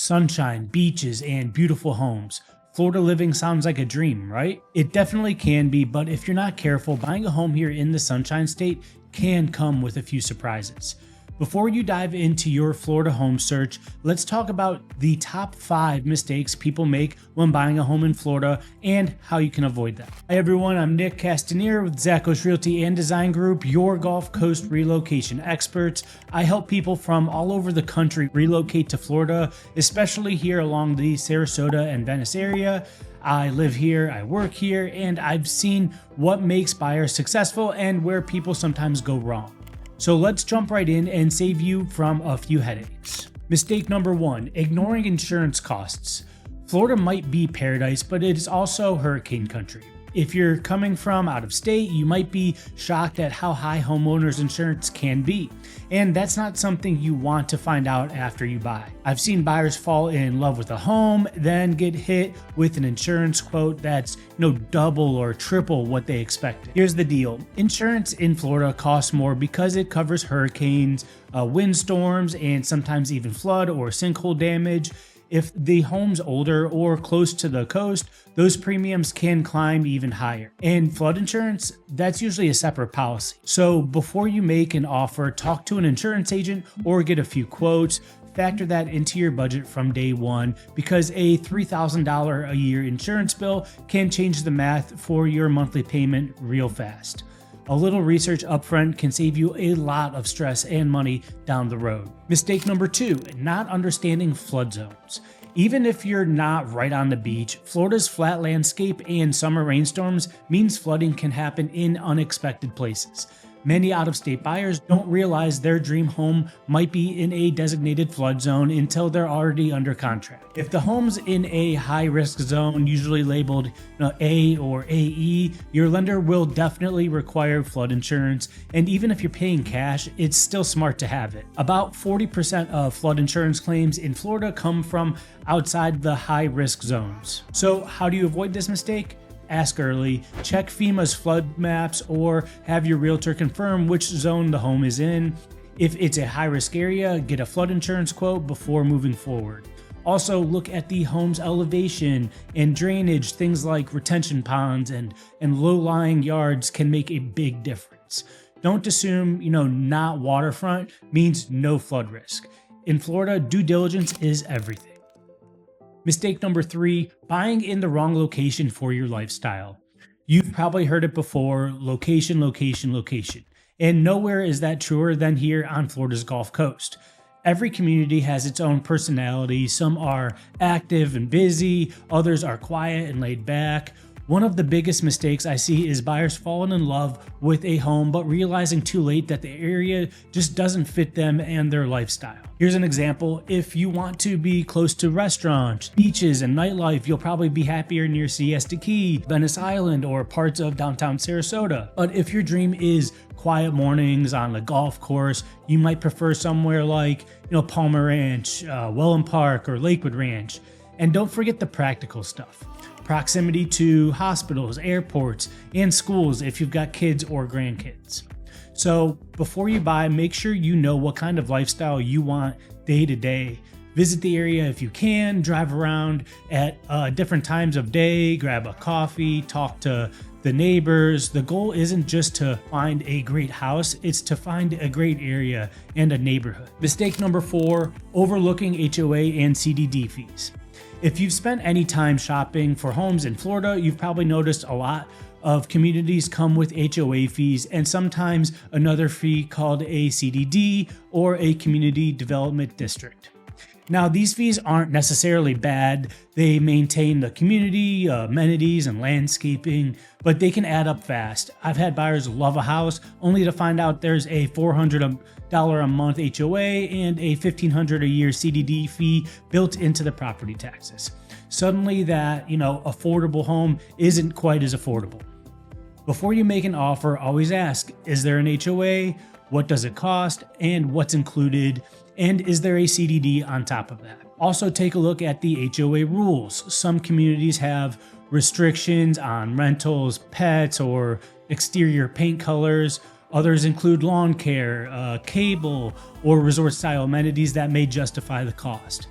sunshine, beaches, and beautiful homes. Florida living sounds like a dream, right? It definitely can be, but if you're not careful, buying a home here in the Sunshine State can come with a few surprises. Before you dive into your Florida home search, let's talk about the top 5 mistakes people make when buying a home in Florida and how you can avoid them. Hi everyone, I'm Nick Castenir with Zachos Realty and Design Group, your Gulf Coast relocation experts. I help people from all over the country relocate to Florida, especially here along the Sarasota and Venice area. I live here, I work here, and I've seen what makes buyers successful and where people sometimes go wrong. So let's jump right in and save you from a few headaches. Mistake number 1, ignoring insurance costs. Florida might be paradise, but it is also hurricane country. If you're coming from out of state, you might be shocked at how high homeowners insurance can be. And that's not something you want to find out after you buy. I've seen buyers fall in love with a home, then get hit with an insurance quote that's double or triple what they expected. Here's the deal. Insurance in Florida costs more because it covers hurricanes, windstorms, and sometimes even flood or sinkhole damage. If the home's older or close to the coast, those premiums can climb even higher. And flood insurance, that's usually a separate policy. So before you make an offer, talk to an insurance agent or get a few quotes. Factor that into your budget from day one, because a $3,000 a year insurance bill can change the math for your monthly payment real fast. A little research upfront can save you a lot of stress and money down the road. Mistake number 2, not understanding flood zones. Even if you're not right on the beach, Florida's flat landscape and summer rainstorms means flooding can happen in unexpected places. Many out-of-state buyers don't realize their dream home might be in a designated flood zone until they're already under contract. If the home's in a high-risk zone, usually labeled A or AE, your lender will definitely require flood insurance, and even if you're paying cash, it's still smart to have it. About 40% of flood insurance claims in Florida come from outside the high-risk zones. So how do you avoid this mistake? Ask early, check FEMA's flood maps, or have your realtor confirm which zone the home is in. If it's a high-risk area, get a flood insurance quote before moving forward. Also, look at the home's elevation and drainage. Things like retention ponds and low-lying yards can make a big difference. Don't assume, not waterfront means no flood risk. In Florida, due diligence is everything. Mistake number 3, buying in the wrong location for your lifestyle. You've probably heard it before, location, location, location. And nowhere is that truer than here on Florida's Gulf Coast. Every community has its own personality. Some are active and busy, others are quiet and laid back. One of the biggest mistakes I see is buyers falling in love with a home but realizing too late that the area just doesn't fit them and their lifestyle. Here's an example. If you want to be close to restaurants, beaches, and nightlife, you'll probably be happier near Siesta Key, Venice Island, or parts of downtown Sarasota. But if your dream is quiet mornings on the golf course, you might prefer somewhere like Palmer Ranch, Welland Park, or Lakewood Ranch. And don't forget the practical stuff. Proximity to hospitals, airports, and schools if you've got kids or grandkids. So before you buy, make sure you know what kind of lifestyle you want day to day. Visit the area if you can, drive around at different times of day, grab a coffee, talk to the neighbors. The goal isn't just to find a great house, it's to find a great area and a neighborhood. Mistake number 4, overlooking HOA and CDD fees. If you've spent any time shopping for homes in Florida, you've probably noticed a lot of communities come with HOA fees and sometimes another fee called a CDD or a community development district. Now, these fees aren't necessarily bad. They maintain the community, amenities, and landscaping, but they can add up fast. I've had buyers love a house only to find out there's a $400 a month HOA and a $1,500 a year CDD fee built into the property taxes. Suddenly that, affordable home isn't quite as affordable. Before you make an offer, always ask, is there an HOA? What does it cost? And what's included? And is there a CDD on top of that? Also take a look at the HOA rules. Some communities have restrictions on rentals, pets, or exterior paint colors. Others include lawn care, cable, or resort-style amenities that may justify the cost.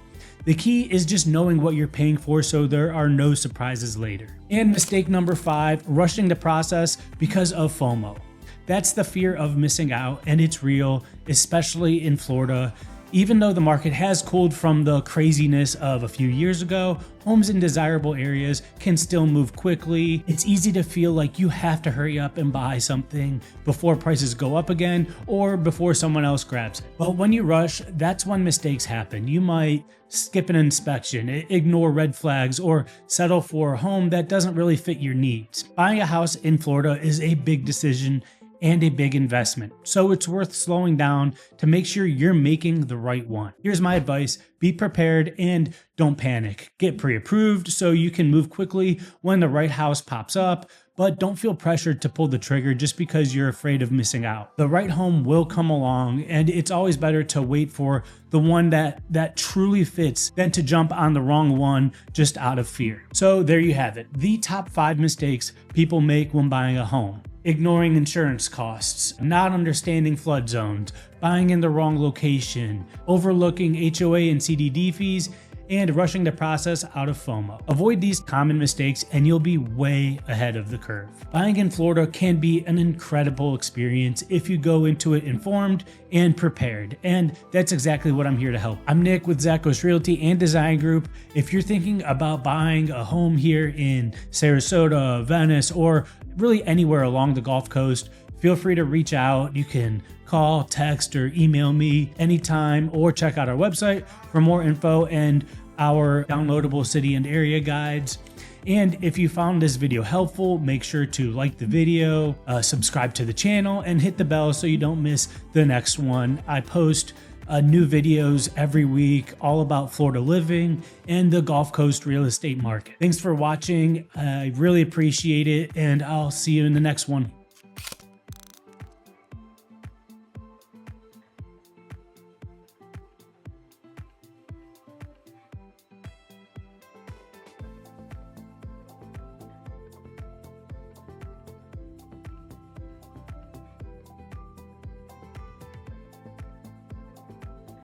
The key is just knowing what you're paying for so there are no surprises later. And mistake number 5, rushing the process because of FOMO. That's the fear of missing out, and it's real, especially in Florida. Even though the market has cooled from the craziness of a few years ago, homes in desirable areas can still move quickly. It's easy to feel like you have to hurry up and buy something before prices go up again or before someone else grabs it. But when you rush, that's when mistakes happen. You might skip an inspection, ignore red flags, or settle for a home that doesn't really fit your needs. Buying a house in Florida is a big decision and a big investment, so it's worth slowing down to make sure you're making the right one. Here's my advice: be prepared and don't panic. Get pre-approved so you can move quickly when the right house pops up, but don't feel pressured to pull the trigger just because you're afraid of missing out. The right home will come along, and it's always better to wait for the one that truly fits than to jump on the wrong one just out of fear. So there you have it, the top 5 mistakes people make when buying a home. Ignoring insurance costs, not understanding flood zones, buying in the wrong location, overlooking HOA and CDD fees, and rushing the process out of FOMO. Avoid these common mistakes and you'll be way ahead of the curve. Buying in Florida can be an incredible experience if you go into it informed and prepared, and that's exactly what I'm here to help. I'm Nick with Zachos Realty and Design Group. If you're thinking about buying a home here in Sarasota, Venice, or really anywhere along the Gulf Coast, feel free to reach out. You can call, text, or email me anytime, or check out our website for more info and our downloadable city and area guides. And if you found this video helpful, make sure to like the video, subscribe to the channel, and hit the bell so you don't miss the next one. I post new videos every week all about Florida living and the Gulf Coast real estate market. Thanks for watching. I really appreciate it, and I'll see you in the next one.